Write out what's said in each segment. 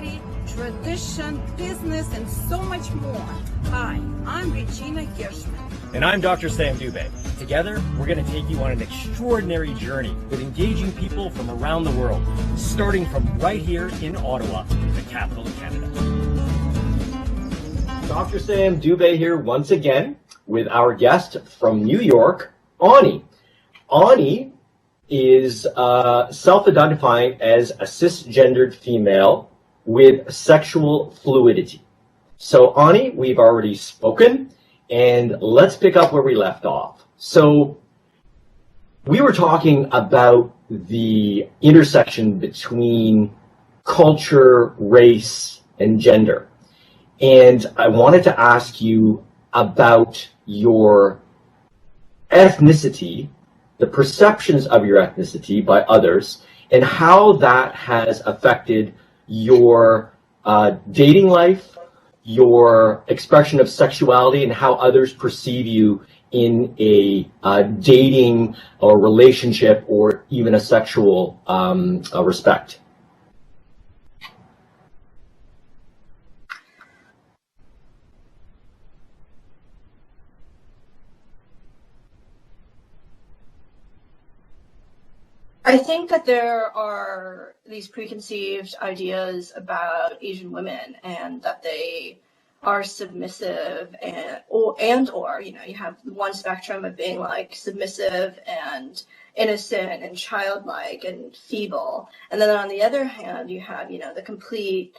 sexuality, tradition, business, and so much more. Hi, I'm Regina Hirschman. And I'm Dr. Sam Dubé. Together, we're going to take you on an extraordinary journey with engaging people from around the world, starting from right here in Ottawa, the capital of Canada. Dr. Sam Dubé here once again with our guest from New York, Anni. Anni is self-identifying as a cisgendered female with sexual fluidity. So Anni, we've already spoken, and let's pick up where we left off. So we were talking about the intersection between culture, race, and gender. And I wanted to ask you about your ethnicity, the perceptions of your ethnicity by others, and how that has affected your dating life, your expression of sexuality, and how others perceive you in a dating or relationship or even a sexual respect. I think that there are these preconceived ideas about Asian women, and that they are submissive or you know, you have one spectrum of being like submissive and innocent and childlike and feeble, and then on the other hand you have, you know, the complete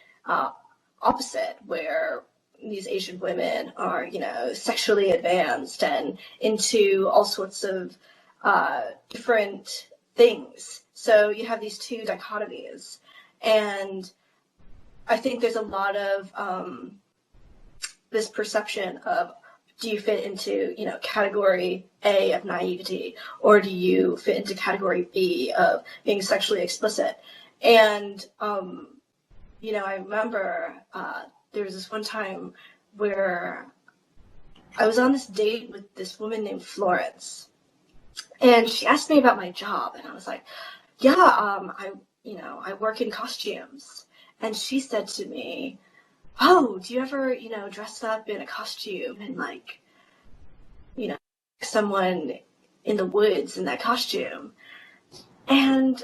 opposite, where these Asian women are, you know, sexually advanced and into all sorts of different things. So you have these two dichotomies, and I think there's a lot of this perception of, do you fit into, you know, category A of naivety, or do you fit into category B of being sexually explicit? And you know, I remember there was this one time where I was on this date with this woman named Florence. And she asked me about my job, and I was like, yeah, I work in costumes. And she said to me, oh, do you ever, you know, dress up in a costume and, like, you know, someone in the woods in that costume? And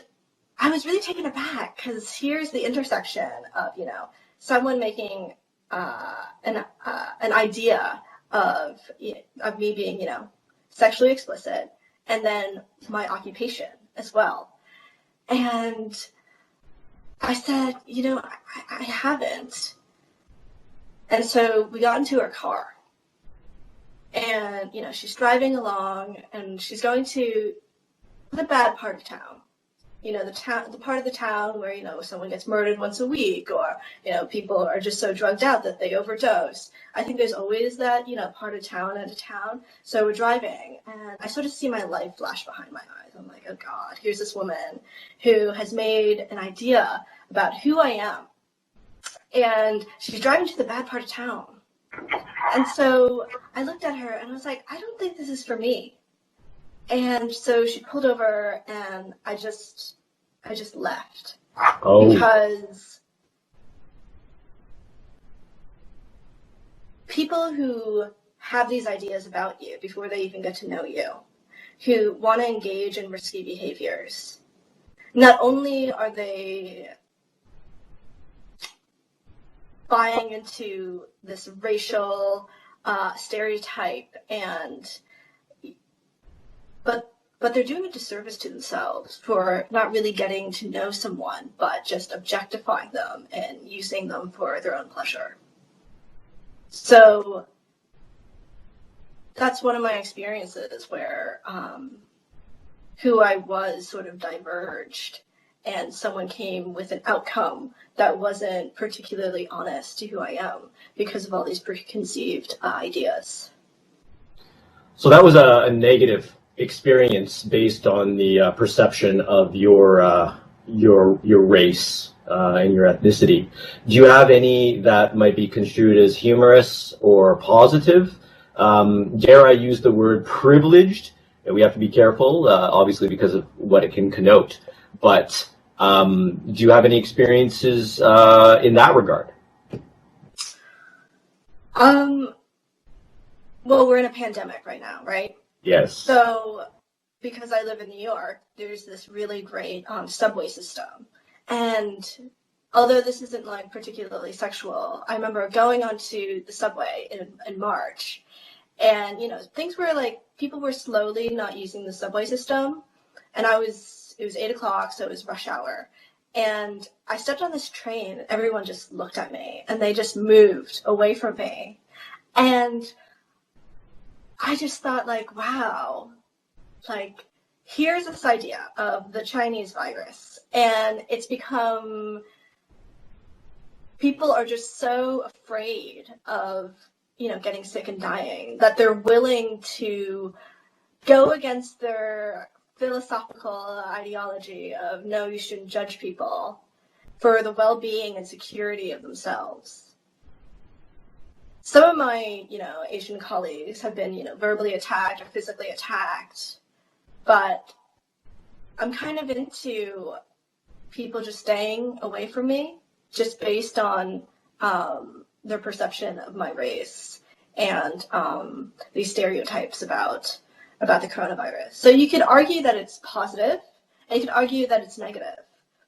I was really taken aback, because here's the intersection of, you know, someone making an idea of me being, you know, sexually explicit, and then my occupation as well. And I said, you know, I haven't. And so we got into her car, and, you know, she's driving along, and she's going to the bad part of town. You know, the part of the town where, you know, someone gets murdered once a week, or, you know, people are just so drugged out that they overdose. I think there's always that, you know, part of town at a town. So we're driving, and I sort of see my life flash behind my eyes. I'm like, oh God, here's this woman who has made an idea about who I am. And she's driving to the bad part of town. And so I looked at her and I was like, I don't think this is for me. And so she pulled over, and I just left. Oh. Because people who have these ideas about you before they even get to know you, who want to engage in risky behaviors, not only are they buying into this racial stereotype, but they're doing a disservice to themselves for not really getting to know someone, but just objectifying them and using them for their own pleasure. So that's one of my experiences where who I was sort of diverged, and someone came with an outcome that wasn't particularly honest to who I am because of all these preconceived ideas. So that was a negative experience based on the perception of your race and your ethnicity. Do you have any that might be construed as humorous or positive? Dare I use the word privileged? We have to be careful, obviously, because of what it can connote. But Do you have any experiences in that regard? Well, we're in a pandemic right now, right? Yes. So, because I live in New York, there's this really great subway system. And although this isn't like particularly sexual, I remember going onto the subway in March, and things were like, people were slowly not using the subway system, and it was 8 o'clock, so it was rush hour. And I stepped on this train, and everyone just looked at me, and they just moved away from me. And I just thought, like, wow, like, here's this idea of the Chinese virus, and it's become, people are just so afraid of, getting sick and dying, that they're willing to go against their philosophical ideology of, no, you shouldn't judge people, for the well-being and security of themselves. Some of my, Asian colleagues have been, verbally attacked or physically attacked, but I'm kind of into people just staying away from me, just based on their perception of my race and these stereotypes about the coronavirus. So you could argue that it's positive, and you could argue that it's negative,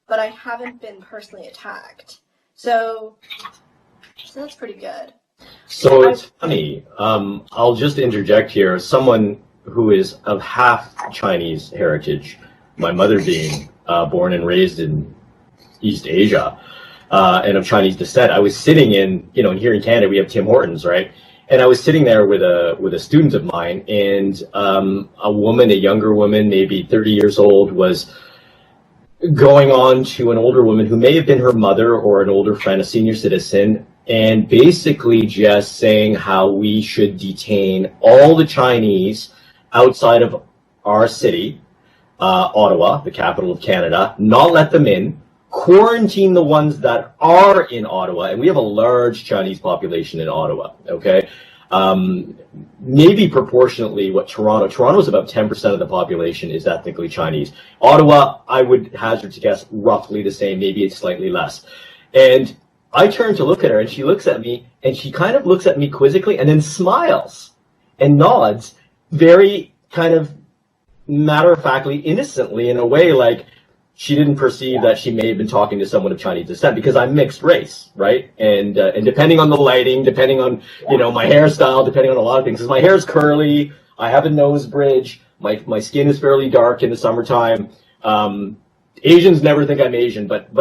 but I haven't been personally attacked. So that's pretty good. So it's funny. I'll just interject here. As someone who is of half Chinese heritage, my mother being born and raised in East Asia, and of Chinese descent, I was sitting in, here in Canada, we have Tim Hortons, right? And I was sitting there with a student of mine, and a younger woman, maybe 30 years old, was going on to an older woman who may have been her mother or an older friend, a senior citizen, and basically just saying how we should detain all the Chinese outside of our city, Ottawa, the capital of Canada, not let them in, quarantine the ones that are in Ottawa, and we have a large Chinese population in Ottawa, okay? Maybe proportionately what Toronto is about 10% of the population is ethnically Chinese. Ottawa, I would hazard to guess roughly the same, maybe it's slightly less. And I turn to look at her, and she looks at me, and she kind of looks at me quizzically and then smiles and nods very kind of matter-of-factly, innocently, in a way like she didn't perceive that she may have been talking to someone of Chinese descent, because I'm mixed race, right? And depending on the lighting, depending on, my hairstyle, depending on a lot of things, because my hair is curly, I have a nose bridge, my skin is fairly dark in the summertime. Asians never think I'm Asian, but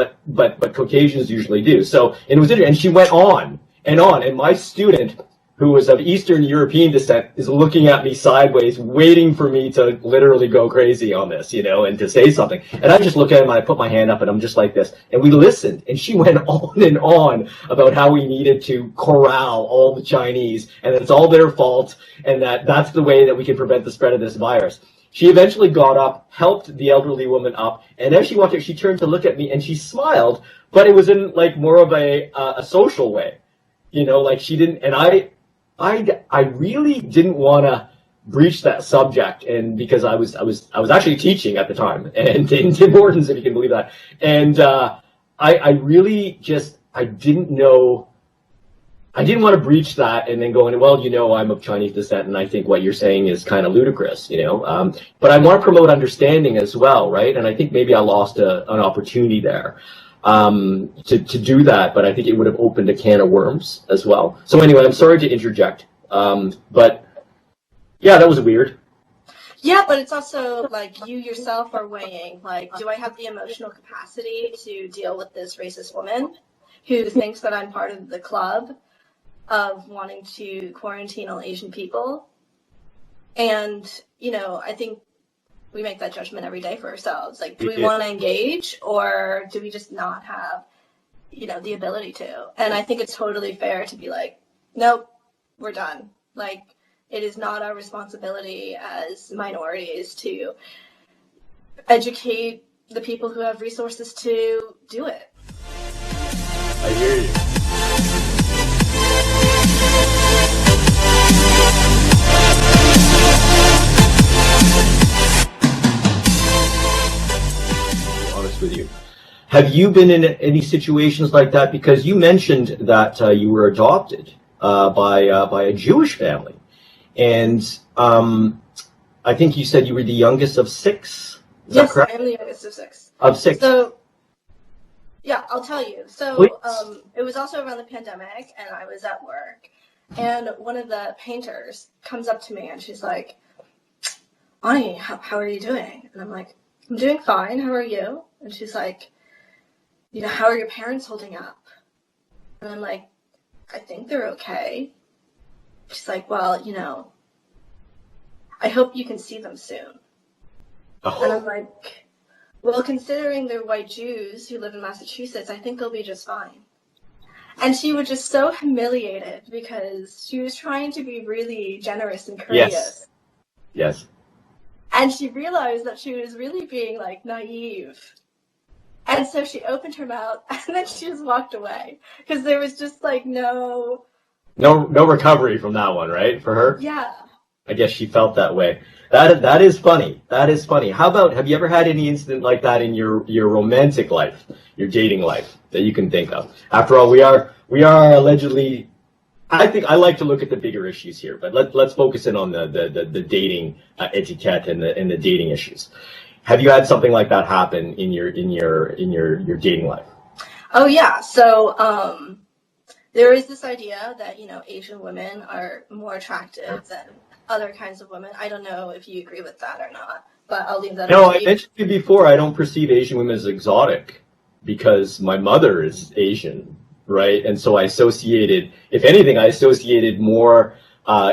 Caucasians usually do. So, and it was interesting, and she went on, and my student, who was of Eastern European descent, is looking at me sideways, waiting for me to literally go crazy on this, and to say something. And I just look at him, and I put my hand up, and I'm just like this. And we listened, and she went on and on about how we needed to corral all the Chinese, and that it's all their fault, and that's the way that we can prevent the spread of this virus. She eventually got up, helped the elderly woman up, and as she walked out, she turned to look at me, and she smiled, but it was in like more of a social way, like she didn't. And I really didn't want to breach that subject, and because I was actually teaching at the time, and in Tim Hortons, if you can believe that, and I really just didn't know. I didn't want to breach that and then go in, well, I'm of Chinese descent, and I think what you're saying is kind of ludicrous, but I want to promote understanding as well, right? And I think maybe I lost an opportunity there to do that, but I think it would have opened a can of worms as well. So anyway, I'm sorry to interject, but yeah, that was weird. Yeah, but it's also like you yourself are weighing, like, do I have the emotional capacity to deal with this racist woman who thinks that I'm part of the club of wanting to quarantine all Asian people? And, I think we make that judgment every day for ourselves. Like, do we want to engage, or do we just not have, the ability to? And I think it's totally fair to be like, nope, we're done. Like, it is not our responsibility as minorities to educate the people who have resources to do it. I hear you. Honest with you. Have you been in any situations like that? Because you mentioned that you were adopted by a Jewish family, and I think you said you were the youngest of six. Is that Yes, correct? I am the youngest of six. Of six. So, yeah, I'll tell you. So, Please. it was also around the pandemic, and I was at work, and one of the painters comes up to me, and she's like, Anni, how are you doing? And I'm like, I'm doing fine. How are you? And she's like, you know, how are your parents holding up? And I'm like, I think they're okay. She's like, well, you know, I hope you can see them soon. Oh. And I'm like, well, considering they're white Jews who live in Massachusetts, I think they'll be just fine. And she was just so humiliated because she was trying to be really generous and courteous. Yes. Yes. And she realized that she was really being like naive. And so she opened her mouth and then she just walked away because there was just like no recovery from that one, right? For her? Yeah. I guess she felt that way. That is funny. That is funny. How about, have you ever had any incident like that in your romantic life, your dating life, that you can think of? After all, we are allegedly, I think I like to look at the bigger issues here, but let's focus in on the dating etiquette and the dating issues. Have you had something like that happen in your dating life? Oh yeah. So there is this idea that, you know, Asian women are more attractive than other kinds of women. I don't know if you agree with that or not, but I'll leave that No, up to I you. mentioned to you before, I don't perceive Asian women as exotic because my mother is Asian, right? And so I associated, if anything, I associated more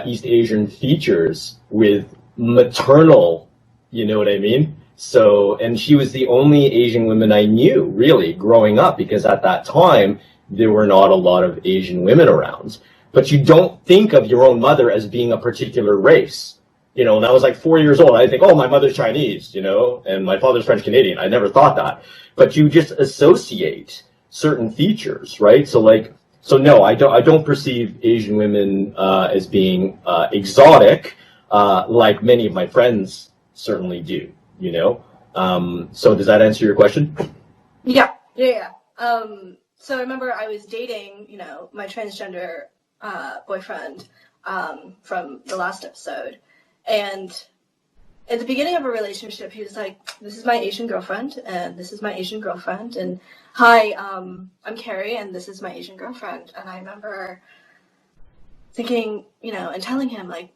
East Asian features with maternal, you know what I mean? So, and she was the only Asian woman I knew, really, growing up, because at that time, there were not a lot of Asian women around. But you don't think of your own mother as being a particular race. You know, and I was like 4 years old. I think, oh, my mother's Chinese, you know, and my father's French Canadian. I never thought that. But you just associate certain features, right? So no, I don't perceive Asian women as being exotic, like many of my friends certainly do, you know? So does that answer your question? Yeah. So I remember I was dating, you know, my transgender boyfriend from the last episode. And at the beginning of a relationship, he was like, this is my Asian girlfriend, and this is my Asian girlfriend. And hi, I'm Carrie, and this is my Asian girlfriend. And I remember thinking, you know, and telling him, like,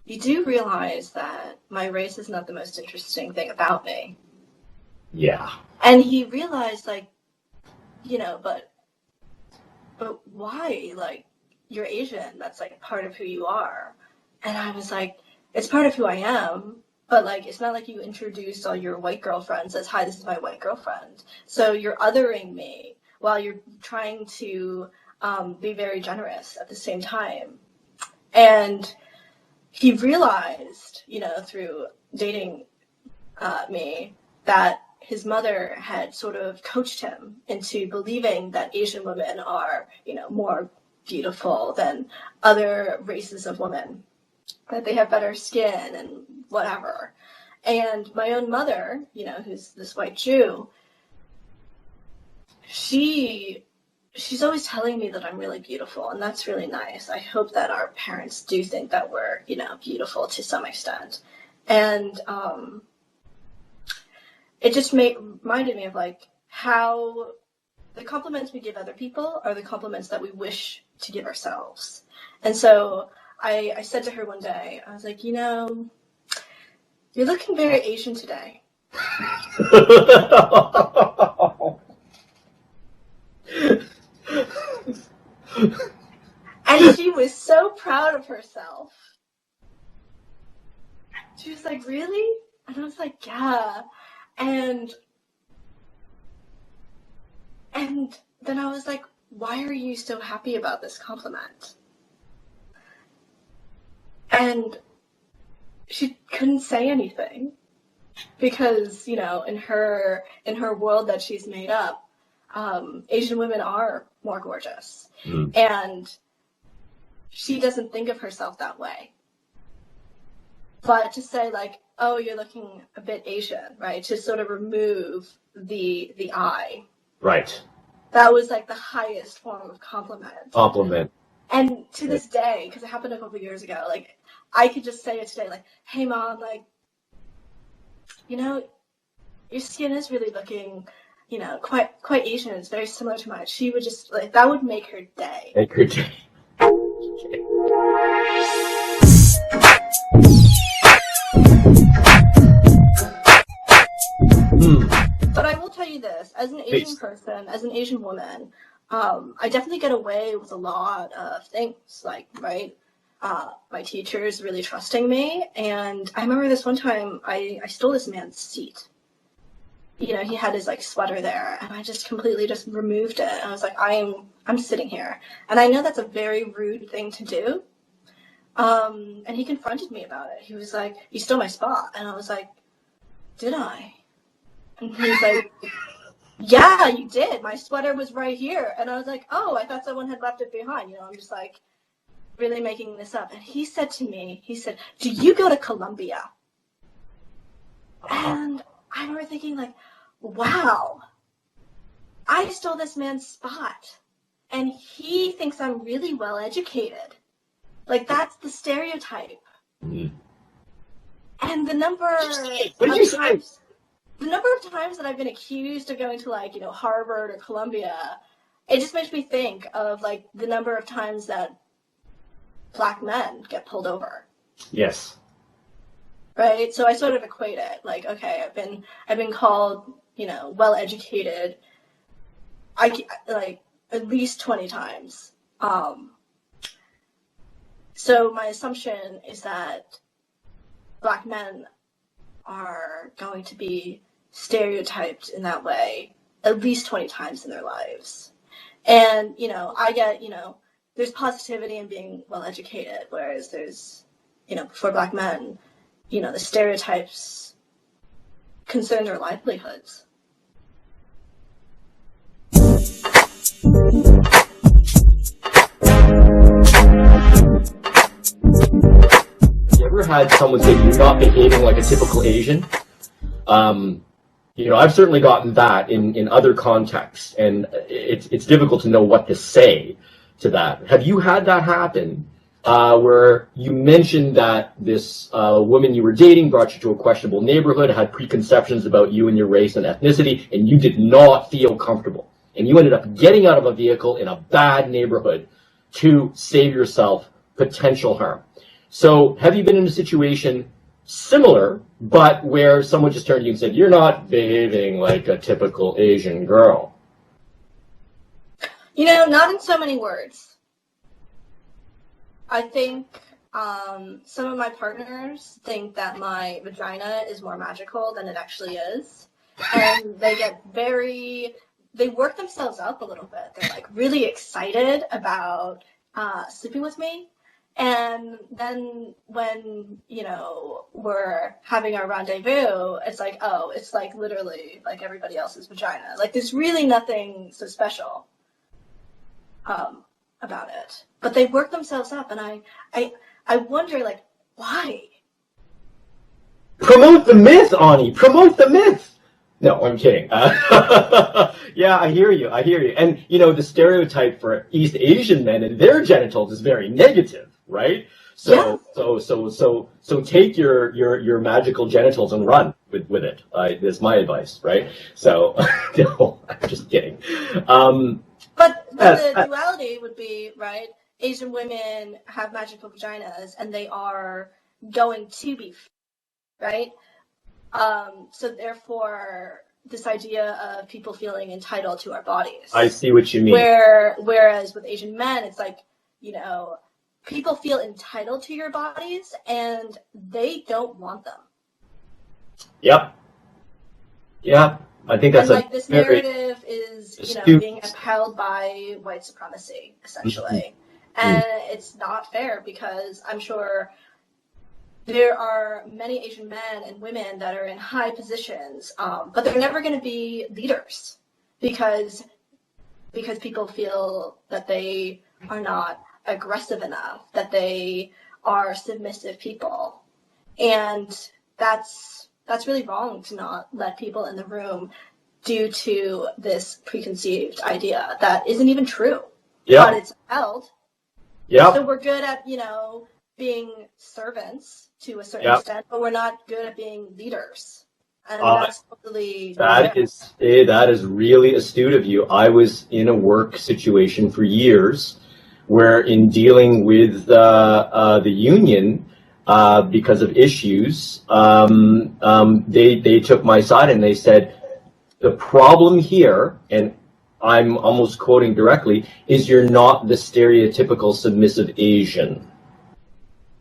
you do realize that my race is not the most interesting thing about me. Yeah. And he realized, like, you know, but why? Like, you're Asian. That's, like, part of who you are. And I was like, it's part of who I am, but, like, it's not like you introduce all your white girlfriends as, hi, this is my white girlfriend. So you're othering me while you're trying to be very generous at the same time. And he realized, you know, through dating me, that his mother had sort of coached him into believing that Asian women are, you know, more beautiful than other races of women, that they have better skin and whatever. And my own mother, you know, who's this white Jew, she's always telling me that I'm really beautiful, and that's really nice. I hope that our parents do think that we're, you know, beautiful to some extent. And it just reminded me of, like, how the compliments we give other people are the compliments that we wish to give ourselves. And so I said to her one day, I was like, you know, you're looking very Asian today. And she was so proud of herself. She was like, really? And I was like, yeah. And then I was like, why are you so happy about this compliment? And she couldn't say anything because, you know, in her world that she's made up, Asian women are more gorgeous. Mm. And she doesn't think of herself that way. But to say, like, oh, you're looking a bit Asian, right? To sort of remove the I. Right. That was like the highest form of compliment. Compliment. And to this day, because it happened a couple years ago, like I could just say it today, like, "Hey mom, like, you know, your skin is really looking, you know, quite Asian. It's very similar to mine." She would just like that would make her day. Make her day. Okay. But I will tell you this, as an Asian person, as an Asian woman, I definitely get away with a lot of things, like, right? My teachers really trusting me, and I remember this one time I stole this man's seat. You know, he had his like sweater there, and I just completely just removed it. And I was like, I'm sitting here, and I know that's a very rude thing to do. And he confronted me about it. He was like, "You stole my spot," and I was like, "Did I?" And he's like, "Yeah, you did. My sweater was right here." And I was like, "Oh, I thought someone had left it behind." You know, I'm just like really making this up. And he said to me, he said, "Do you go to Columbia?" And I remember thinking like, wow, I stole this man's spot. And he thinks I'm really well educated. Like, that's the stereotype. Mm-hmm. And the number of times that I've been accused of going to, like, you know, Harvard or Columbia, it just makes me think of like the number of times that Black men get pulled over. Yes. Right? So I sort of equate it. Like, okay, I've been called, you know, well educated, like at least 20 times. So my assumption is that Black men are going to be stereotyped in that way at least 20 times in their lives. And, you know, I get, you know, there's positivity in being well educated, whereas there's, you know, for Black men, you know, the stereotypes concern their livelihoods. You ever had someone say you're not behaving like a typical Asian? You know, I've certainly gotten that in other contexts, and it's difficult to know what to say to that. Have you had that happen, where you mentioned that this woman you were dating brought you to a questionable neighborhood, had preconceptions about you and your race and ethnicity, and you did not feel comfortable, and you ended up getting out of a vehicle in a bad neighborhood to save yourself potential harm? So have you been in a situation similar, but where someone just turned to you and said, "You're not behaving like a typical Asian girl"? You know, not in so many words. I think some of my partners think that my vagina is more magical than it actually is. And they work themselves up a little bit. They're like really excited about sleeping with me. And then when, you know, we're having our rendezvous, it's like, oh, it's like literally like everybody else's vagina. Like, there's really nothing so special about it. But they work themselves up, and I wonder, like, why? Promote the myth, Anni. Promote the myth. No, I'm kidding. Yeah, I hear you. And, you know, the stereotype for East Asian men and their genitals is very negative, right? So, yeah. So take your magical genitals and run with it. Is my advice, right? So, no, I'm just kidding. But the duality would be, right? Asian women have magical vaginas, and they are going to be, right? So therefore, this idea of people feeling entitled to our bodies. I see what you mean. Whereas with Asian men, it's like, you know, people feel entitled to your bodies, and they don't want them. Yep. Yeah, I think that's like this narrative is, you know, being upheld by white supremacy, essentially. Mm-hmm. And it's not fair, because I'm sure there are many Asian men and women that are in high positions, but they're never going to be leaders because people feel that they are not aggressive enough, that they are submissive people. And that's really wrong, to not let people in the room due to this preconceived idea that isn't even true. Yeah. But it's held. Yeah. So we're good at, being servants to a certain Yep. extent, but we're not good at being leaders. And that's totally that is really astute of you. I was in a work situation for years where, in dealing with the union because of issues, they took my side and they said, the problem here, and I'm almost quoting directly, is you're not the stereotypical submissive Asian.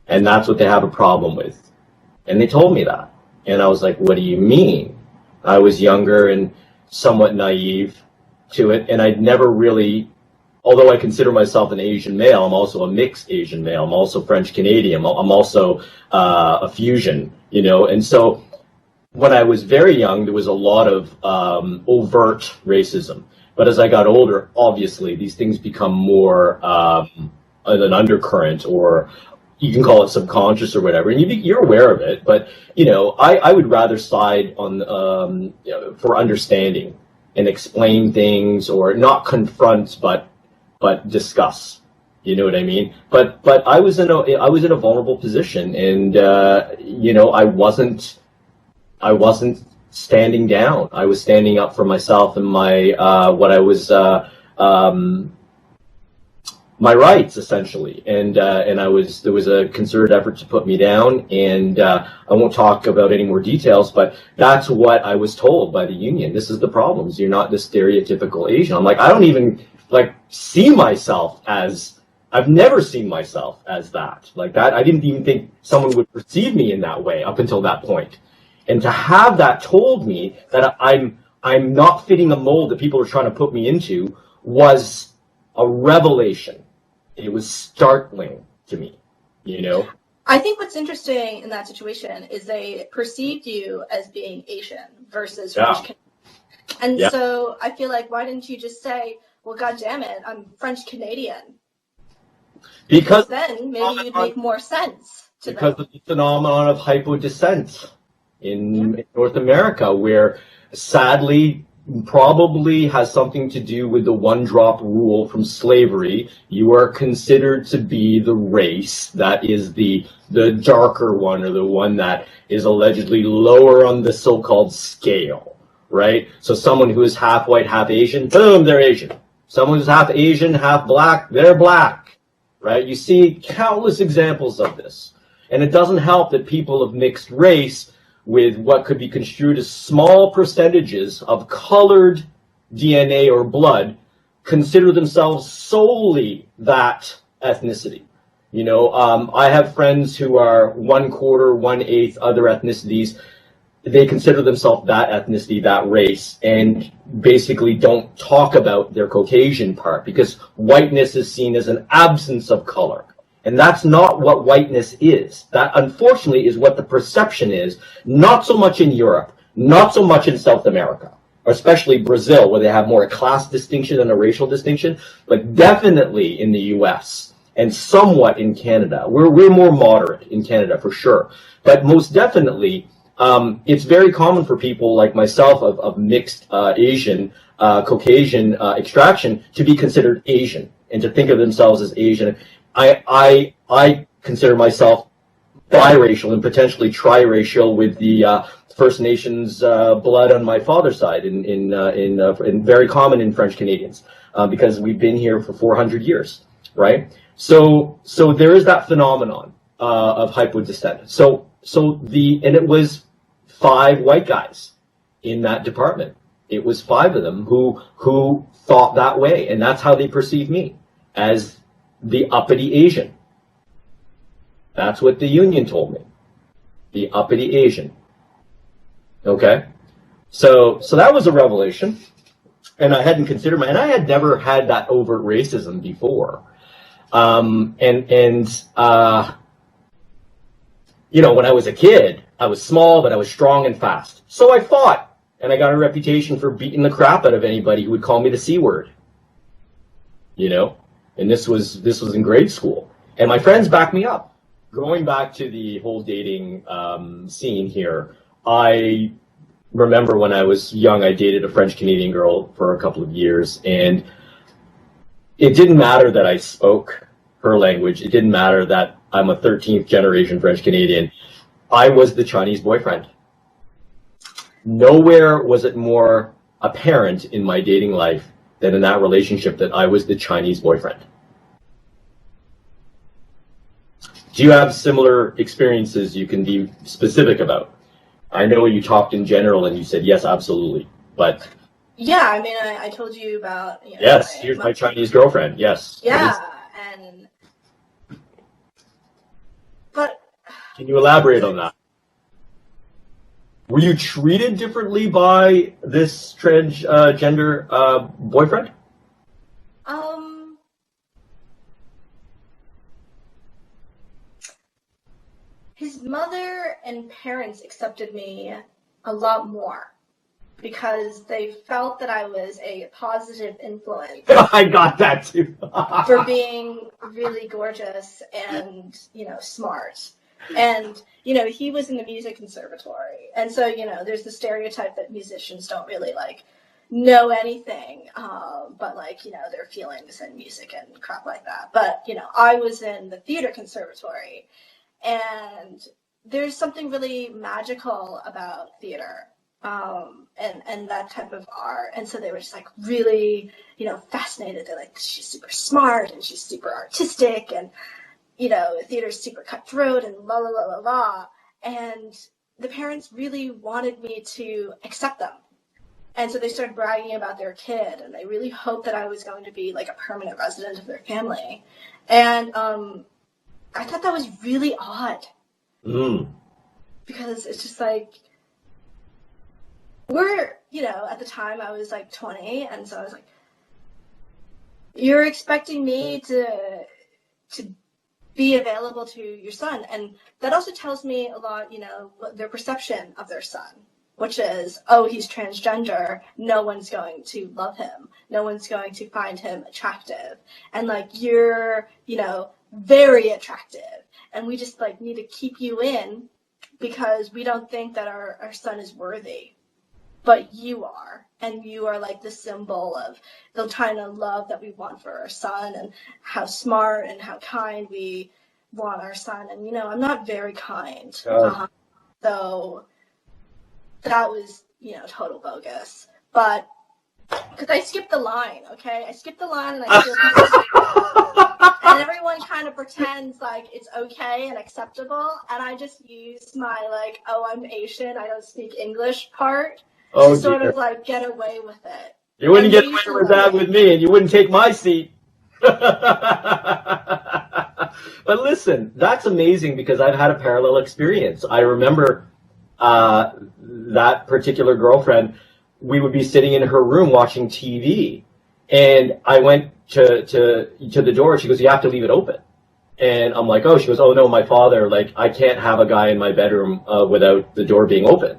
And that's what they have a problem with. And they told me that. And I was like, what do you mean? I was younger and somewhat naive to it. And I'd never really, although I consider myself an Asian male, I'm also a mixed Asian male. I'm also French Canadian. I'm also a fusion, And so when I was very young, there was a lot of overt racism. But as I got older, obviously, these things become more an undercurrent, or you can call it subconscious or whatever, and you're aware of it. But, I would rather side on for understanding and explain things, or not confront, but discuss. You know what I mean? But I was in a vulnerable position, and I wasn't standing down. I was standing up for myself and my my rights, essentially. And there was a concerted effort to put me down, and I won't talk about any more details, but that's what I was told by the union. This is the problems. You're not the stereotypical Asian. I'm like, I don't even see myself as, I've never seen myself as that. Like that, I didn't even think someone would perceive me in that way up until that point. And to have that told me that I'm not fitting the mold that people are trying to put me into was a revelation. It was startling to me, I think what's interesting in that situation is they perceived you as being Asian versus French Canadian. And so I feel like, why didn't you just say, well, God damn it, I'm French Canadian? Because then maybe you'd make more sense to them. Because of the phenomenon of hypodescent in North America, where sadly probably has something to do with the one-drop rule from slavery. You are considered to be the race that is the darker one, or the one that is allegedly lower on the so-called scale, right? So someone who is half white, half Asian, boom, they're Asian. Someone who's half Asian, half black, they're black, right? You see countless examples of this. And it doesn't help that people of mixed race, with what could be construed as small percentages of colored DNA or blood, consider themselves solely that ethnicity. I have friends who are 1/4, 1/8 other ethnicities. They consider themselves that ethnicity, that race, and basically don't talk about their Caucasian part, because whiteness is seen as an absence of color. And that's not what whiteness is. That, unfortunately, is what the perception is, not so much in Europe, not so much in South America, especially Brazil, where they have more a class distinction than a racial distinction, but definitely in the US and somewhat in Canada. We're more moderate in Canada, for sure. But most definitely, it's very common for people like myself of mixed Asian, Caucasian extraction to be considered Asian and to think of themselves as Asian. I consider myself biracial and potentially triracial, with the First Nations blood on my father's side, in very common in French Canadians, because we've been here for 400 years, right? So there is that phenomenon of hypodescent. And it was 5 white guys in that department. It was 5 of them who thought that way, and that's how they perceived me, as the uppity Asian. That's what the union told me. The uppity Asian. Okay? So that was a revelation. And I hadn't considered and I had never had that overt racism before. When I was a kid, I was small, but I was strong and fast. So I fought. And I got a reputation for beating the crap out of anybody who would call me the C word. And this was in grade school, and my friends backed me up. Going back to the whole dating scene here, I remember when I was young, I dated a French Canadian girl for a couple of years, and it didn't matter that I spoke her language. It didn't matter that I'm a 13th generation French Canadian. I was the Chinese boyfriend. Nowhere was it more apparent in my dating life than in that relationship that I was the Chinese boyfriend. Do you have similar experiences you can be specific about? I know you talked in general and you said yes, absolutely, but Yeah, I mean, I told you about, yes, here's my Chinese girlfriend. Yes. Yeah, but can you elaborate on that? Were you treated differently by this transgender boyfriend? His mother and parents accepted me a lot more because they felt that I was a positive influence. I got that too. For being really gorgeous and, smart. And, he was in the music conservatory. And so, there's the stereotype that musicians don't really, know anything, but, their feelings and music and crap like that. But, I was in the theater conservatory. And there's something really magical about theater. And that type of art. And so they were just really, fascinated. They're like, she's super smart and she's super artistic and, theater's super cutthroat and la la la la la. And the parents really wanted me to accept them. And so they started bragging about their kid and they really hoped that I was going to be a permanent resident of their family. And I thought that was really odd. Because it's just we're, at the time I was 20, and so I was like, you're expecting me to be available to your son. And that also tells me a lot, what their perception of their son, which is, oh, he's transgender. No one's going to love him. No one's going to find him attractive. And you're, very attractive. And we just need to keep you in because we don't think that our son is worthy. But you are, and you are the symbol of the kind of love that we want for our son and how smart and how kind we want our son. And, I'm not very kind. So that was, total bogus. But, because I skipped the line, okay? I skipped the line and I still and everyone kind of pretends it's okay and acceptable. And I just use my oh, I'm Asian, I don't speak English part. To sort of get away with it. You wouldn't get away with that with me, and you wouldn't take my seat. But listen, that's amazing because I've had a parallel experience. I remember that particular girlfriend, we would be sitting in her room watching TV, and I went to the door. She goes, "You have to leave it open." And I'm like, "Oh," she goes, "Oh no, my father, I can't have a guy in my bedroom without the door being open."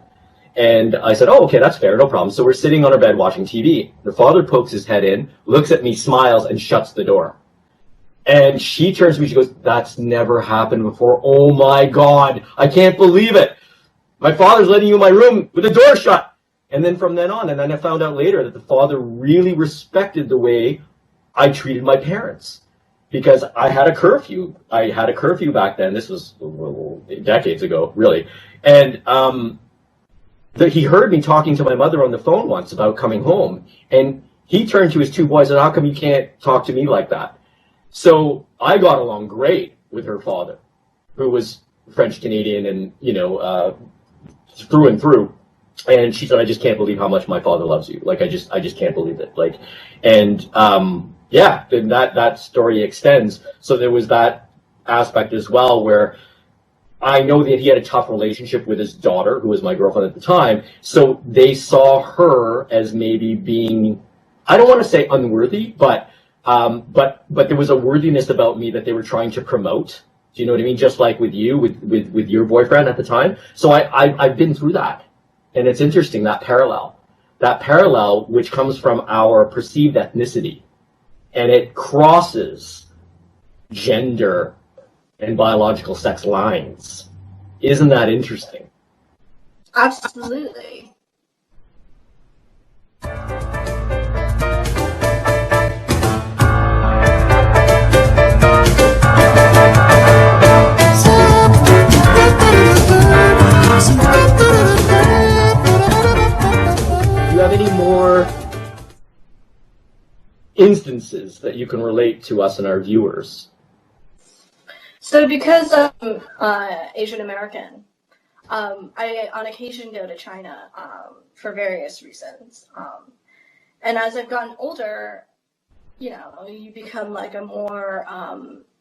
And I said, "Oh, okay, that's fair, no problem." So we're sitting on our bed watching TV. The father pokes his head in, looks at me, smiles, and shuts the door. And she turns to me, she goes, "That's never happened before. Oh my God, I can't believe it. My father's letting you in my room with the door shut." And then from then on, and then I found out later that the father really respected the way I treated my parents. Because I had a curfew. I had a curfew back then. This was decades ago, really. And, he heard me talking to my mother on the phone once about coming home, and he turned to his two boys and said, "How come you can't talk to me like that?" So I got along great with her father, who was French Canadian and through and through. And she said, "I just can't believe how much my father loves you. I just can't believe it." And then that story extends. So there was that aspect as well where I know that he had a tough relationship with his daughter, who was my girlfriend at the time. So they saw her as maybe being, I don't want to say unworthy, but there was a worthiness about me that they were trying to promote. Do you know what I mean? Just like with you, with your boyfriend at the time. So I've been through that. And it's interesting, that parallel which comes from our perceived ethnicity, and it crosses gender and biological sex lines. Isn't that interesting? Absolutely. Do you have any more instances that you can relate to us and our viewers? So because I'm Asian American, I on occasion go to China for various reasons. And as I've gotten older, you know, you become like a more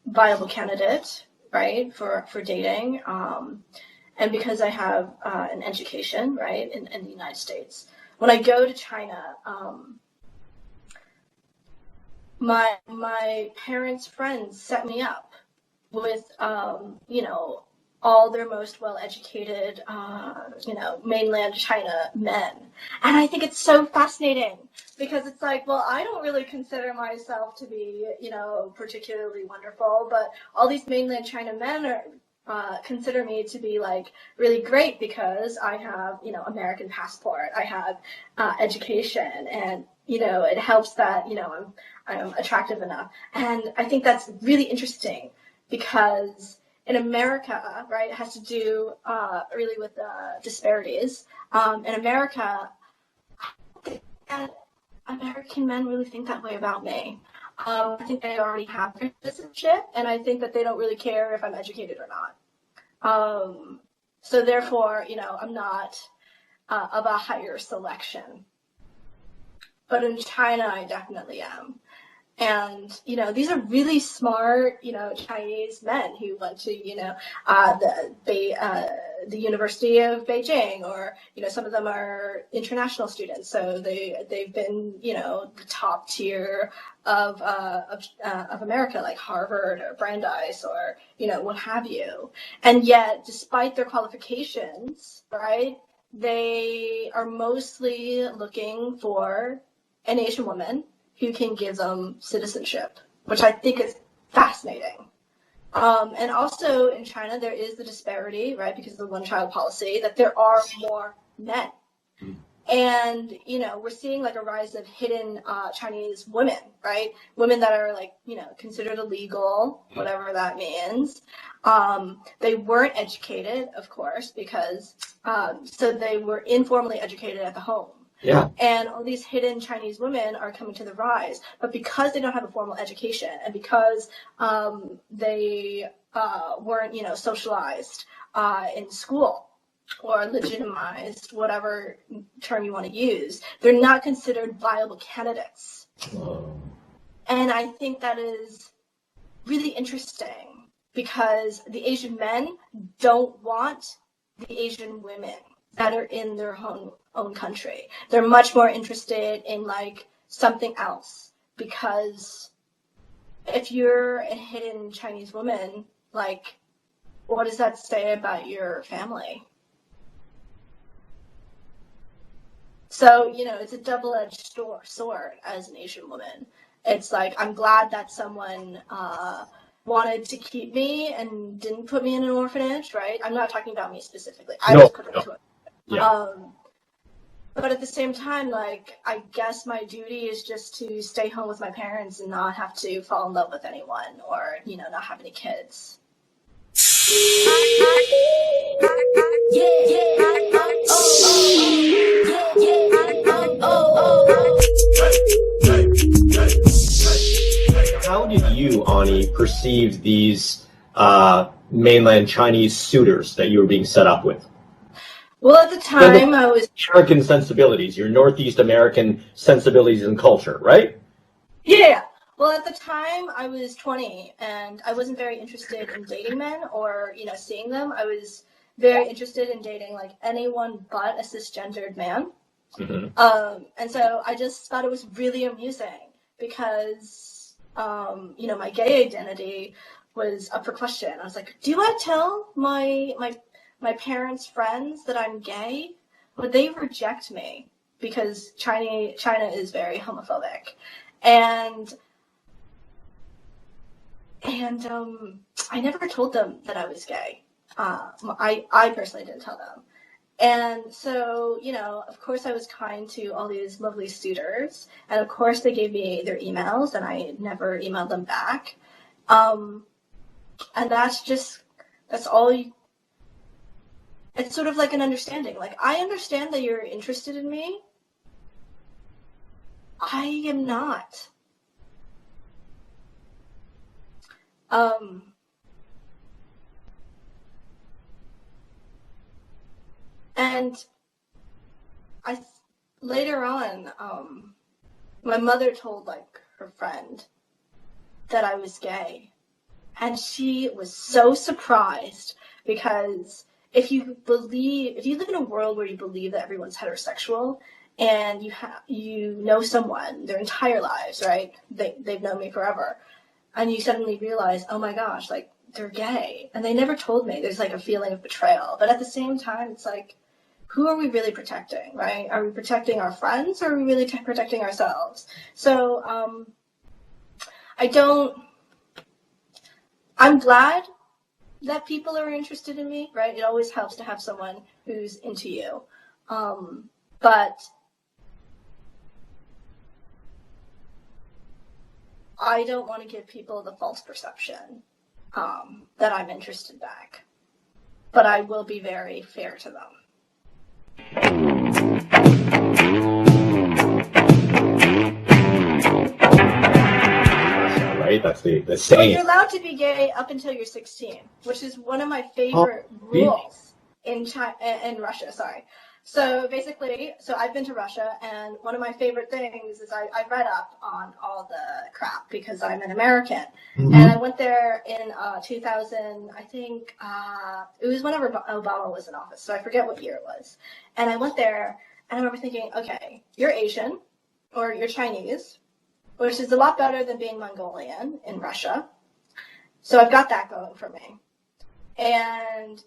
viable candidate, right, for dating. And because I have an education, right, in the United States, when I go to China, my parents' friends set me up with, you know, all their most well-educated, you know, mainland China men. And I think it's so fascinating because it's like, well, I don't really consider myself to be, you know, particularly wonderful, but all these mainland China men are, consider me to be like really great because I have, you know, American passport, I have education, and, you know, it helps that, you know, I'm attractive enough. And I think that's really interesting because in America, right, it has to do really with disparities. In America, American men really think that way about me. I think they already have their citizenship, and I think that they don't really care if I'm educated or not. So therefore, you know, I'm not of a higher selection. But in China, I definitely am. And, you know, these are really smart, you know, Chinese men who went to, you know, the University of Beijing, or, you know, some of them are international students. So they've been, you know, the top tier of America, like Harvard or Brandeis or, you know, what have you. And yet, despite their qualifications, right, they are mostly looking for an Asian woman who can give them citizenship, which I think is fascinating. And also in China, there is the disparity, right, because of the one-child policy, that there are more men. And, you know, we're seeing like a rise of hidden Chinese women, right? Women that are like, you know, considered illegal, whatever that means. They weren't educated, of course, because, so they were informally educated at the home. Yeah. And all these hidden Chinese women are coming to the rise. But because they don't have a formal education, and because they weren't, you know, socialized in school or legitimized, whatever term you want to use, they're not considered viable candidates. Whoa. And I think that is really interesting because the Asian men don't want the Asian women that are in their own country. They're much more interested in like something else, because if you're a hidden Chinese woman, like, what does that say about your family? So, you know, it's a double-edged sword as an Asian woman. It's like, I'm glad that someone wanted to keep me and didn't put me in an orphanage, right? I'm not talking about me specifically. I was put into it. Yeah. But at the same time, like, I guess my duty is just to stay home with my parents and not have to fall in love with anyone, or, you know, not have any kids. How did you, Anni, perceive these mainland Chinese suitors that you were being set up with? Well, at the time, I was... American sensibilities, your Northeast American sensibilities and culture, right? Yeah. Well, at the time, I was 20, and I wasn't very interested in dating men or, you know, seeing them. I was very interested in dating, like, anyone but a cisgendered man. Mm-hmm. And so I just thought it was really amusing because, you know, my gay identity was up for question. I was like, do I tell my parents' friends that I'm gay? Would they reject me? Because China is very homophobic. And I never told them that I was gay. I personally didn't tell them. And so, of course I was kind to all these lovely suitors, and of course they gave me their emails, and I never emailed them back. And that's all it's sort of like an understanding. Like, I understand that you're interested in me. I am not. And later on, my mother told like her friend that I was gay, and she was so surprised, because if you live in a world where you believe that everyone's heterosexual, and you know someone their entire lives, right? They've known me forever, and you suddenly realize, oh my gosh, like, they're gay, and they never told me. There's like a feeling of betrayal, but at the same time, it's like, who are we really protecting, right? Are we protecting our friends, or are we really protecting ourselves? So I'm glad that people are interested in me, right? It always helps to have someone who's into you. But I don't want to give people the false perception that I'm interested back. But I will be very fair to them. Right? That's the Well, saying. you're allowed to be gay up until you're 16, which is one of my favorite rules in Russia. Sorry. So basically, I've been to Russia, and one of my favorite things is I read up on all the crap because I'm an American. Mm-hmm. And I went there in 2000, I think, it was whenever Obama was in office, so I forget what year it was. And I went there, and I remember thinking, okay, you're Asian, or you're Chinese, which is a lot better than being Mongolian in Russia. So I've got that going for me. And,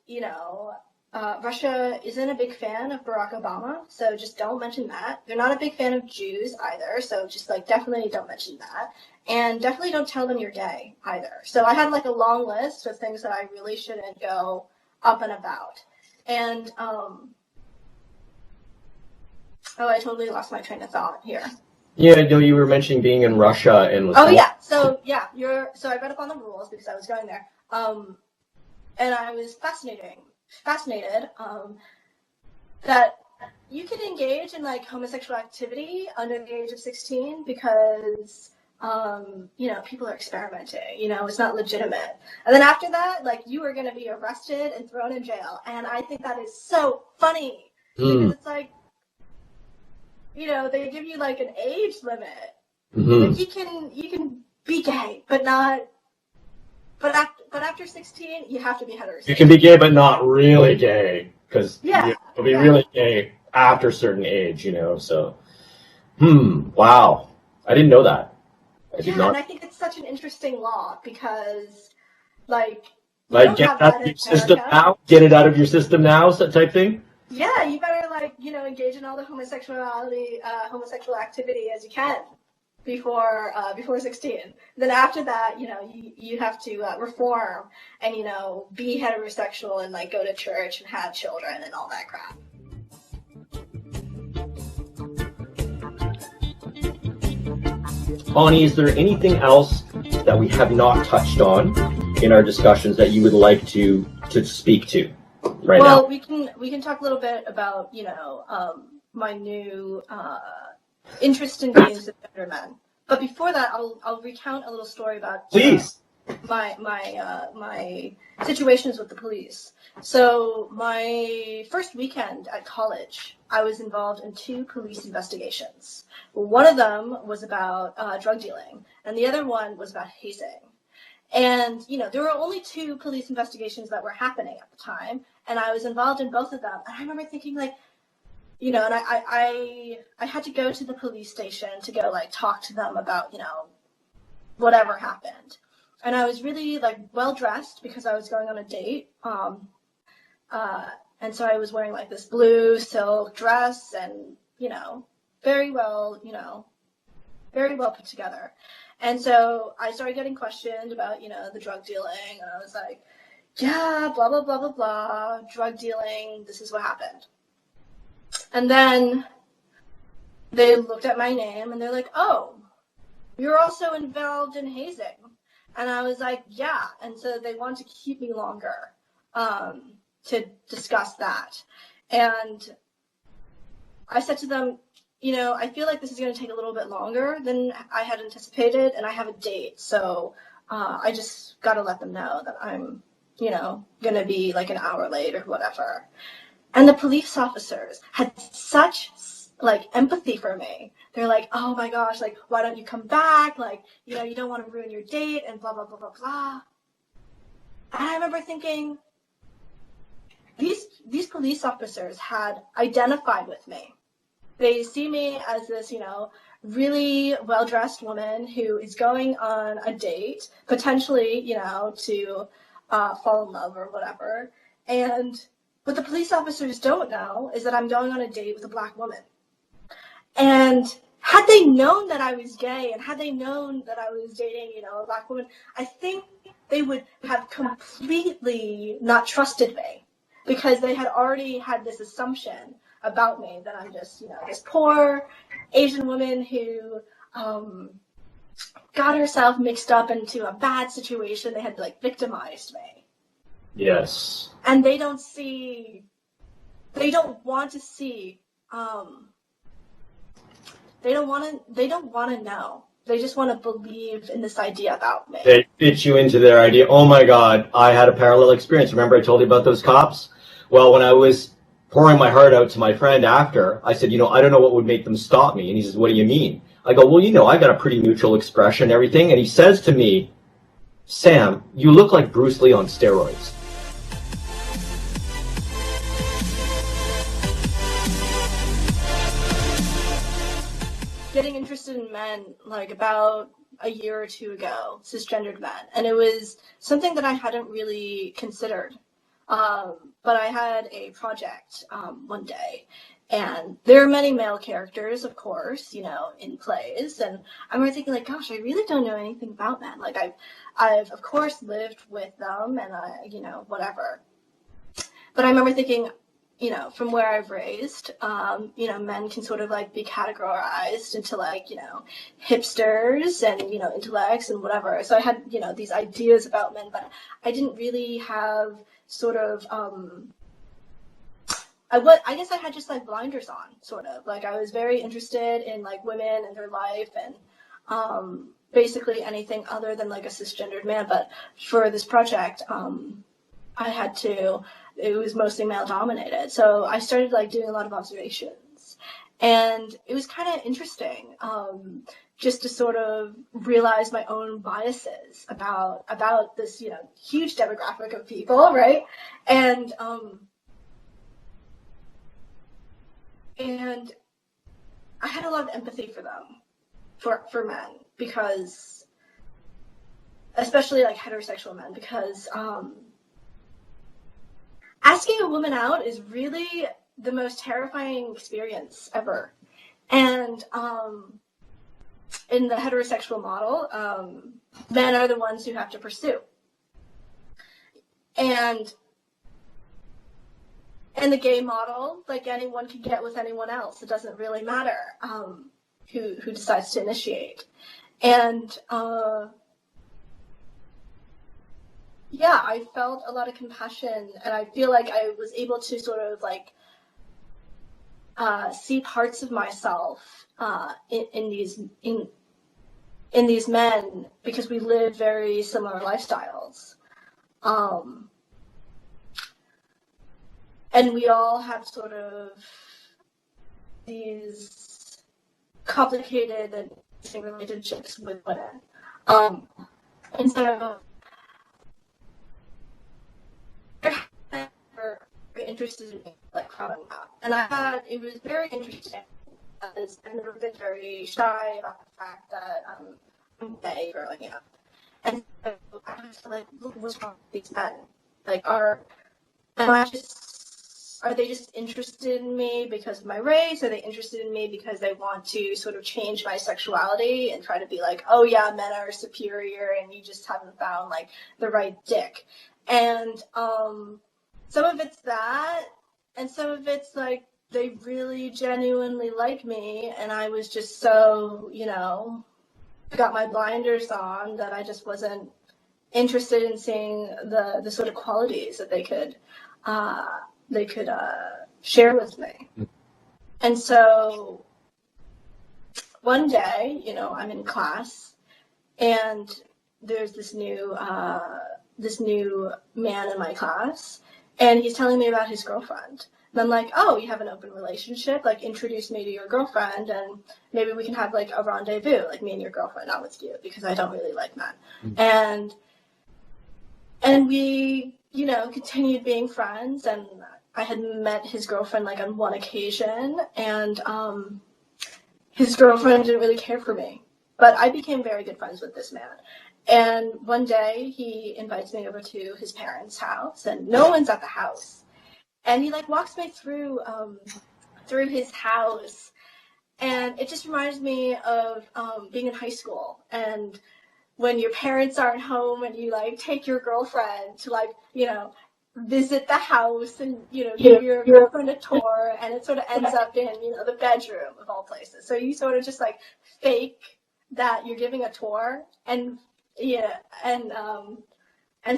Russia isn't a big fan of Barack Obama, so just don't mention that. They're not a big fan of Jews either, so just definitely don't mention that. And definitely don't tell them you're gay either. So I had a long list of things that I really shouldn't go up and about. And, I totally lost my train of thought here. Yeah, no, you were mentioning being in Russia and. Oh yeah, so I read up on the rules because I was going there, and I was fascinated that you can engage in homosexual activity under the age of 16 because people are experimenting. It's not legitimate, and then after that, you are going to be arrested and thrown in jail, and I think that is so funny because it's they give you an age limit. Mm-hmm. You can be gay, but after 16, you have to be heterosexual. You can be gay, but not really gay, because you'll be really gay after a certain age, so. Wow. I didn't know that. I did not. And I think it's such an interesting law, because, get it out of your system now? Get it out of your system now, type thing? Yeah, you better engage in all the homosexual activity as you can before 16. Then after that, you have to reform and be heterosexual and go to church and have children and all that crap. Anni, is there anything else that we have not touched on in our discussions that you would like to speak to? Right now. Well, we can talk a little bit about my new interest in being cisgender men. But before that, I'll recount a little story about my situations with the police. So my first weekend at college, I was involved in 2 police investigations. One of them was about drug dealing, and the other one was about hazing. And, there were only 2 police investigations that were happening at the time, and I was involved in both of them. And I remember thinking, and I had to go to the police station to go, talk to them about, whatever happened. And I was really, well-dressed because I was going on a date. And so I was wearing, this blue silk dress and, very well put together. And so I started getting questioned about, the drug dealing, and I was like, yeah, blah, blah, blah, blah, blah, drug dealing, this is what happened. And then they looked at my name and they're like, oh, you're also involved in hazing. And I was like, yeah. And so they wanted to keep me longer to discuss that. And I said to them, you know, I feel like this is going to take a little bit longer than I had anticipated, and I have a date. So I just got to let them know that I'm, you know, going to be like an hour late or whatever. And the police officers had such like empathy for me. They're like, oh my gosh, like, why don't you come back? Like, you know, you don't want to ruin your date and blah, blah, blah, blah, blah. And I remember thinking, these police officers had identified with me. They see me as this, you know, really well-dressed woman who is going on a date, potentially, you know, to fall in love or whatever. And what the police officers don't know is that I'm going on a date with a black woman. And had they known that I was gay and had they known that I was dating, you know, a black woman, I think they would have completely not trusted me because they had already had this assumption about me that I'm just, you know, this poor Asian woman who got herself mixed up into a bad situation. They had like victimized me. Yes. And they don't want to see, they don't want to know. They just want to believe in this idea about me. They fit you into their idea. Oh my God, I had a parallel experience. Remember I told you about those cops? Well, when I was pouring my heart out to my friend after, I said, you know, I don't know what would make them stop me. And he says, what do you mean? I go, well, you know, I got a pretty neutral expression and everything. And he says to me, Sam, you look like Bruce Lee on steroids. Getting interested in men like about a year or two ago, cisgendered men, and it was something that I hadn't really considered. But I had a project one day, and there are many male characters, of course, you know, in plays, and I remember thinking like, gosh, I really don't know anything about men. Like I've of course lived with them, and you know, whatever. But I remember thinking, you know, from where I've raised, you know, men can sort of like be categorized into like, you know, hipsters and, you know, intellects and whatever. So I had, you know, these ideas about men, but I didn't really have sort of, I guess I had just like blinders on, sort of. Like I was very interested in like women and their life and basically anything other than like a cisgendered man. But for this project, I had to, it was mostly male dominated. So I started like doing a lot of observations, and it was kind of interesting just to sort of realize my own biases about this, you know, huge demographic of people, right? And I had a lot of empathy for them, for men, because especially like heterosexual men, because asking a woman out is really the most terrifying experience ever. And in the heterosexual model, men are the ones who have to pursue. And in the gay model, like anyone can get with anyone else. It doesn't really matter who decides to initiate. And yeah, I felt a lot of compassion, and I feel like I was able to sort of like see parts of myself in these men, because we live very similar lifestyles, and we all have sort of these complicated and interesting relationships with women, and so they're interested in me, like crowding out. And it was very interesting, because I've never been very shy about the fact that I'm gay growing up. And so I was like, look, what's wrong with these men? Like, are they just interested in me because of my race? Are they interested in me because they want to sort of change my sexuality and try to be like, oh yeah, men are superior and you just haven't found like the right dick? And some of it's that, and some of it's like they really genuinely like me, and I was just so, got my blinders on that I just wasn't interested in seeing the sort of qualities that they could share with me. And so one day, I'm in class, and there's this new man in my class, and he's telling me about his girlfriend. And I'm like, oh, you have an open relationship? Like, introduce me to your girlfriend, and maybe we can have, like, a rendezvous, like, me and your girlfriend, not with you, because I don't really like men. Mm-hmm. And we, continued being friends, and I had met his girlfriend, like, on one occasion, and his girlfriend didn't really care for me. But I became very good friends with this man. And one day, he invites me over to his parents' house, and no one's at the house. And he, like, walks me through his house, and it just reminds me of being in high school, and when your parents aren't home, and you, like, take your girlfriend to, like, visit the house, and, give your girlfriend a tour, and it sort of ends up in, the bedroom of all places. So you sort of just, like, fake that you're giving a tour, and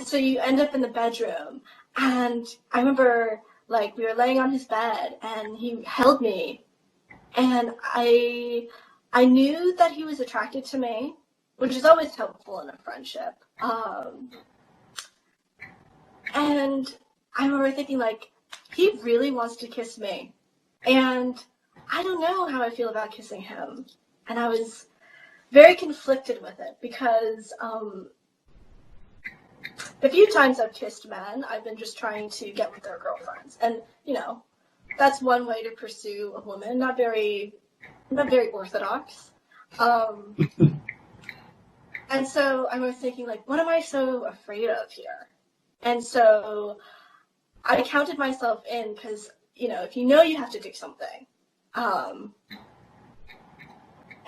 so you end up in the bedroom. And I remember, like, we were laying on his bed, and he held me, and I knew that he was attracted to me, which is always helpful in a friendship. And I remember thinking, like, he really wants to kiss me, and I don't know how I feel about kissing him. And I was very conflicted with it, because the few times I've kissed men, I've been just trying to get with their girlfriends. And, that's one way to pursue a woman, not very orthodox. And so I was thinking, like, what am I so afraid of here? And so I counted myself in, because, if you have to do something,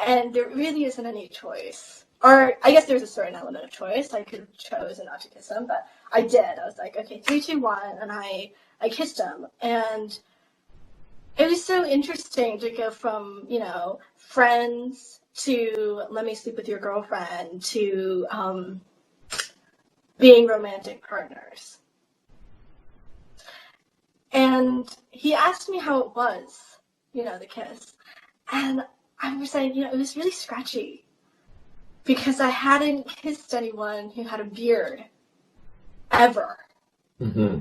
and there really isn't any choice. Or I guess there's a certain element of choice. I could have chosen not to kiss him, but I did. I was like, okay, 3, 2, 1, and I kissed him. And it was so interesting to go from, friends to let me sleep with your girlfriend to being romantic partners. And he asked me how it was, the kiss. And I was saying, it was really scratchy, because I hadn't kissed anyone who had a beard ever. Mm-hmm.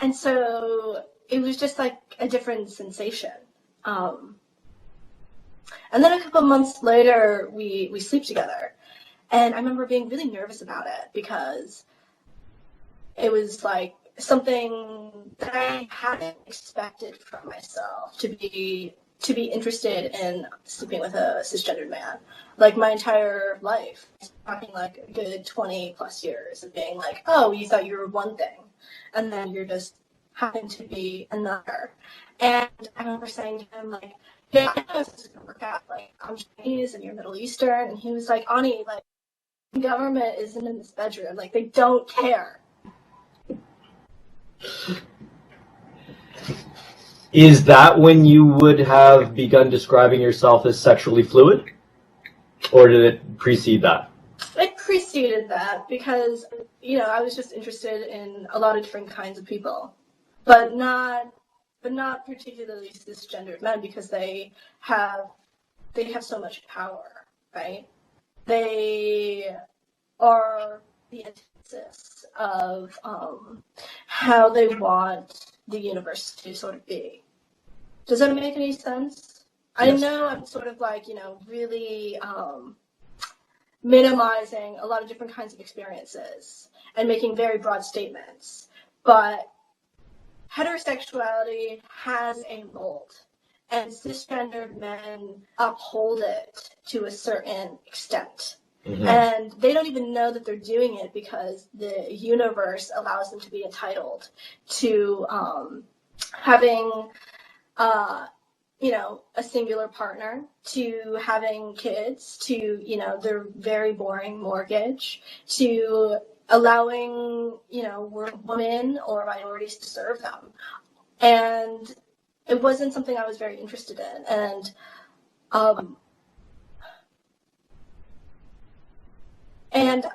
And so it was just like a different sensation. And then a couple months later, we sleep together. And I remember being really nervous about it, because it was like something that I hadn't expected from myself, to be interested in sleeping with a cisgendered man. Like, my entire life, talking like a good 20 plus years of being like, oh, you thought you were one thing, and then you're just happen to be another. And I remember saying to him, like, yeah, I know this is going to work out. Like, I'm Chinese and you're Middle Eastern. And he was like, Anni, like, the government isn't in this bedroom. Like, they don't care. Is that when you would have begun describing yourself as sexually fluid? Or did it precede that? It preceded that, because, I was just interested in a lot of different kinds of people. But not particularly cisgendered men, because they have so much power, right? They are the antithesis of how they want the universe to sort of be. Does that make any sense? Yes. I know I'm sort of like, really minimizing a lot of different kinds of experiences and making very broad statements, but heterosexuality has a mold, and cisgendered men uphold it to a certain extent. Mm-hmm. And they don't even know that they're doing it, because the universe allows them to be entitled to having, a singular partner, to having kids, to, their very boring mortgage, to allowing, women or minorities to serve them. And it wasn't something I was very interested in. And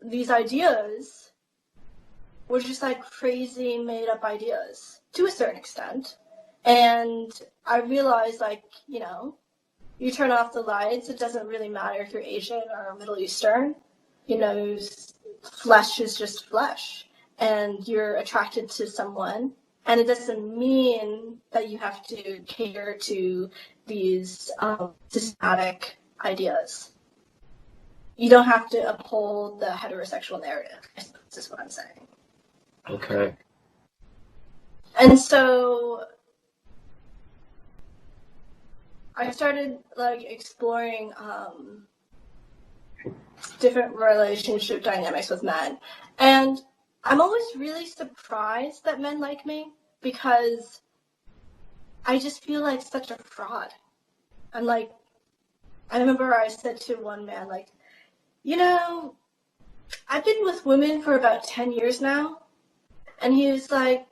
these ideas were just like crazy made up ideas to a certain extent. And I realized, like, you know, you turn off the lights, it doesn't really matter if you're Asian or Middle Eastern. You know, flesh is just flesh. And you're attracted to someone. And it doesn't mean that you have to cater to these systematic ideas. You don't have to uphold the heterosexual narrative. This is what I'm saying. Okay. And so I started like exploring different relationship dynamics with men. And I'm always really surprised that men like me, because I just feel like such a fraud. And like, I remember I said to one man, like, you know, I've been with women for about 10 years now. And he was like,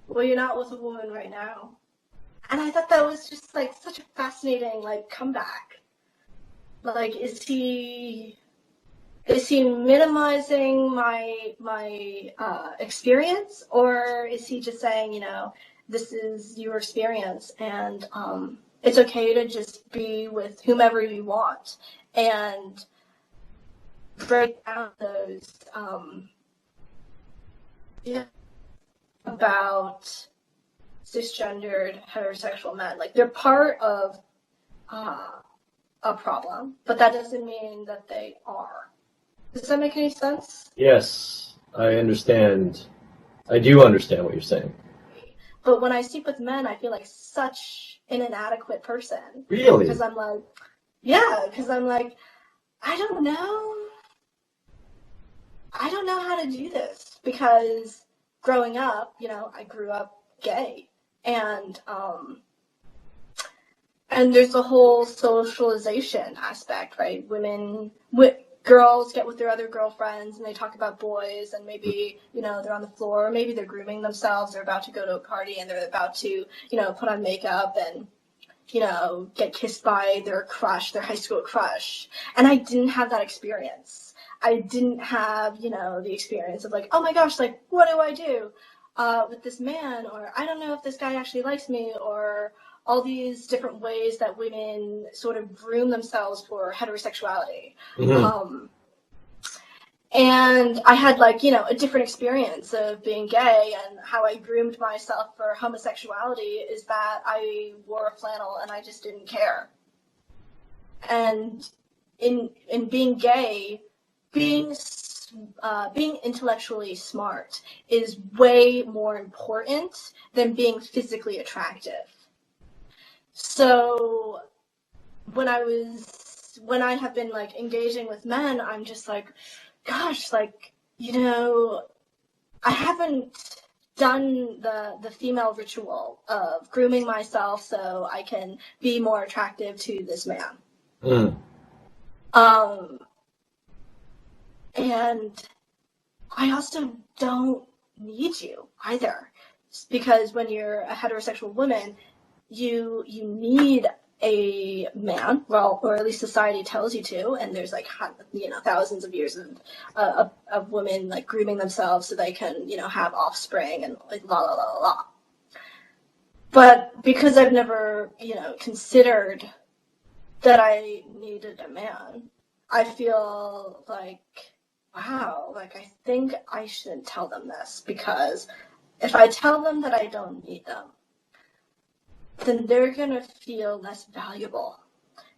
well, you're not with a woman right now. And I thought that was just like such a fascinating like comeback. Like, is he minimizing my experience, or is he just saying, you know, this is your experience and it's okay to just be with whomever you want, and break down those about cisgendered heterosexual men. Like, they're part of a problem, but that doesn't mean that they are. Does that make any sense? Yes, I understand. I do understand what you're saying. But when I sleep with men, I feel like such an inadequate person. Really? Because I'm like, yeah, because I'm like, I don't know how to do this. Because growing up, you know, I grew up gay. And there's the whole socialization aspect, right? Girls get with their other girlfriends and they talk about boys, and maybe, you know, they're on the floor, maybe they're grooming themselves, they're about to go to a party and they're about to, you know, put on makeup and, you know, get kissed by their crush, their high school crush. And I didn't have that experience. I didn't have, you know, the experience of like, oh my gosh, like, what do I do with this man? Or I don't know if this guy actually likes me, or all these different ways that women sort of groom themselves for heterosexuality. Mm-hmm. And I had, like, you know, a different experience of being gay, and how I groomed myself for homosexuality is that I wore a flannel and I just didn't care. And in being gay, being intellectually smart is way more important than being physically attractive. So when I have been like engaging with men, I'm just like, gosh, like, you know, I haven't done the female ritual of grooming myself so I can be more attractive to this man. Mm. And I also don't need you either, because when you're a heterosexual woman, you need a man, well, or at least society tells you to, and there's like, you know, thousands of years of women like grooming themselves so they can, you know, have offspring and like la la la la. But because I've never, you know, considered that I needed a man, I feel like, wow, like, I think I shouldn't tell them this, because if I tell them that I don't need them, then they're going to feel less valuable,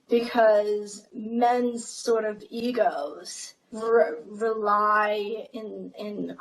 because men's sort of egos rely in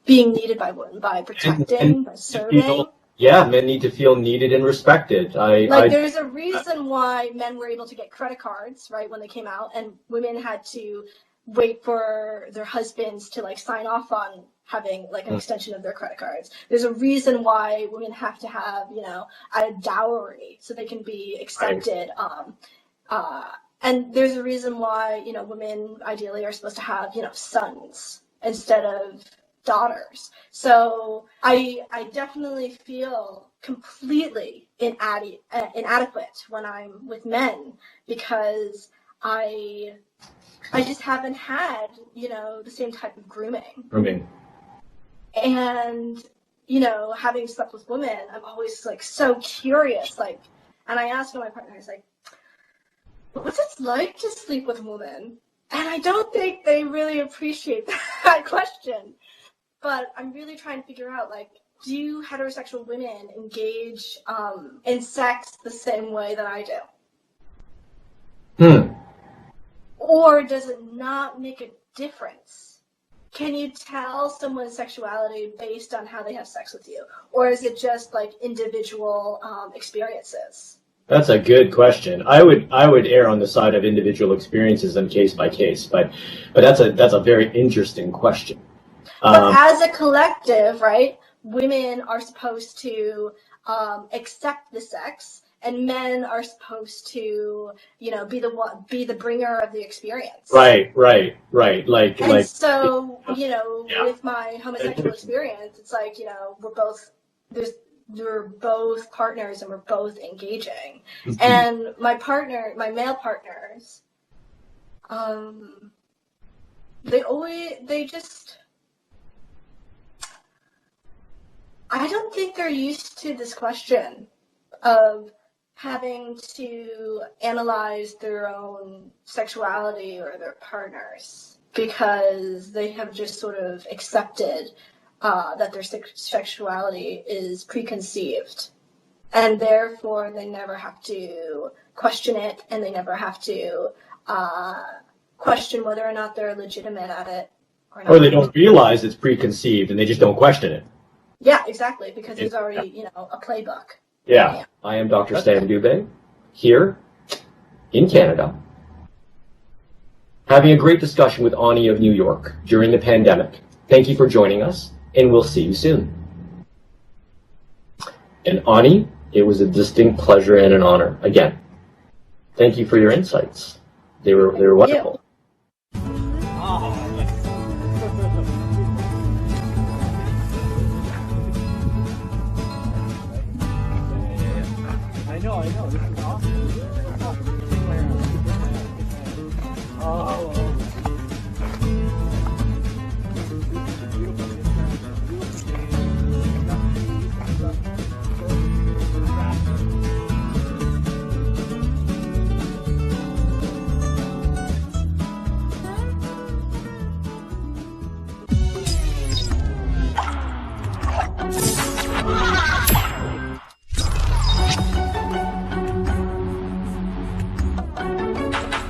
being needed by women, by protecting, by serving. Yeah, men need to feel needed and respected. There's a reason why men were able to get credit cards, right, when they came out, and women had to wait for their husbands to like sign off on having like an extension of their credit cards. There's a reason why women have to have, you know, a dowry so they can be accepted. Right. And there's a reason why, you know, women ideally are supposed to have, you know, sons instead of daughters. So I definitely feel completely inadequate when I'm with men, because I just haven't had, the same type of grooming. And, having slept with women, I'm always like so curious, and I asked my partner, I was like, what's it like to sleep with a woman? And I don't think they really appreciate that question. But I'm really trying to figure out, do heterosexual women engage in sex the same way that I do? Or does it not make a difference? Can you tell someone's sexuality based on how they have sex with you? Or is it just individual experiences? That's a good question. I would err on the side of individual experiences and case by case, but that's a very interesting question. But as a collective, right, women are supposed to accept the sex, and men are supposed to, be the bringer of the experience. Right. So, with my homosexual experience, it's we're both partners and we're both engaging. And my male partners, I don't think they're used to this question of having to analyze their own sexuality or their partners, because they have just sort of accepted that their sexuality is preconceived, and therefore they never have to question it, and they never have to question whether or not they're legitimate at it or not. Or they don't realize it's preconceived and they just don't question it. Yeah, exactly, because there's already, a playbook. Yeah. I am Dr. Sam Dubé, here in Canada, having a great discussion with Anni of New York during the pandemic. Thank you for joining us, and we'll see you soon. And Anni, it was a distinct pleasure and an honor again. Thank you for your insights. They were wonderful.